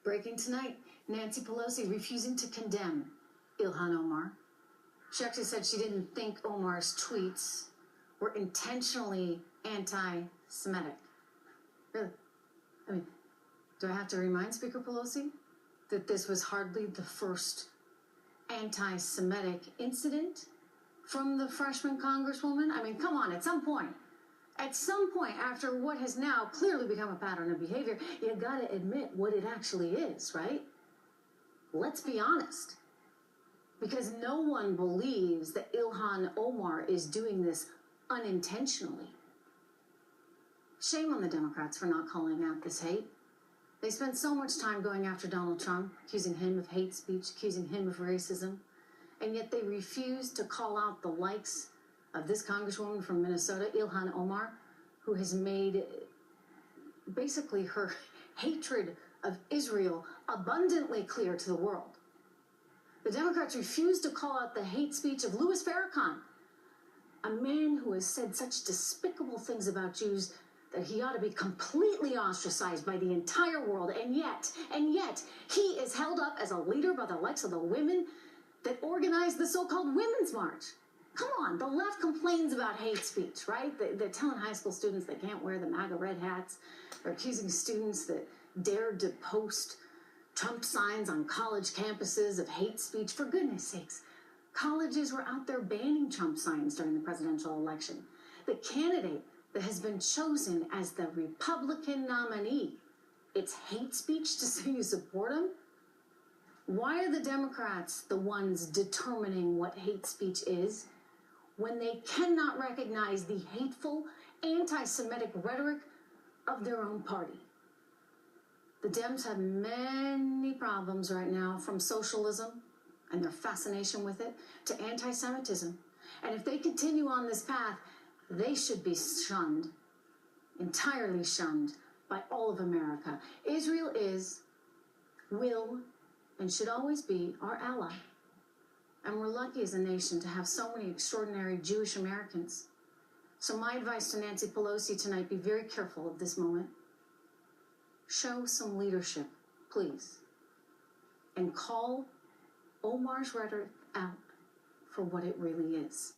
Breaking tonight, Nancy Pelosi refusing to condemn Ilhan Omar. She actually said she didn't think Omar's tweets were intentionally anti-Semitic. Really? I mean, do I have to remind Speaker Pelosi that this was hardly the first anti-Semitic incident from the freshman congresswoman? I mean, come on, at some point, after what has now clearly become a pattern of behavior, you gotta admit what it actually is, right? Let's be honest. Because no one believes that Ilhan Omar is doing this unintentionally. Shame on the Democrats for not calling out this hate. They spent so much time going after Donald Trump, accusing him of hate speech, accusing him of racism, and yet they refuse to call out the likes of this congresswoman from Minnesota, Ilhan Omar, who has made basically her hatred of Israel abundantly clear to the world. The Democrats refuse to call out the hate speech of Louis Farrakhan, a man who has said such despicable things about Jews that he ought to be completely ostracized by the entire world, and yet, he is held up as a leader by the likes of the women that organized the so-called Women's March. Come on, the left complains about hate speech, right? They're telling high school students they can't wear the MAGA red hats. They're accusing students that dared to post Trump signs on college campuses of hate speech. For goodness sakes, colleges were out there banning Trump signs during the presidential election. The candidate that has been chosen as the Republican nominee, it's hate speech to say you support him? Why are the Democrats the ones determining what hate speech is when they cannot recognize the hateful, anti-Semitic rhetoric of their own party? The Dems have many problems right now, from socialism and their fascination with it to anti-Semitism. And if they continue on this path, they should be shunned, entirely shunned by all of America. Israel is, will, and should always be our ally. And we're lucky as a nation to have so many extraordinary Jewish Americans. So my advice to Nancy Pelosi tonight, be very careful of this moment. Show some leadership, please. And call Omar's rhetoric out for what it really is.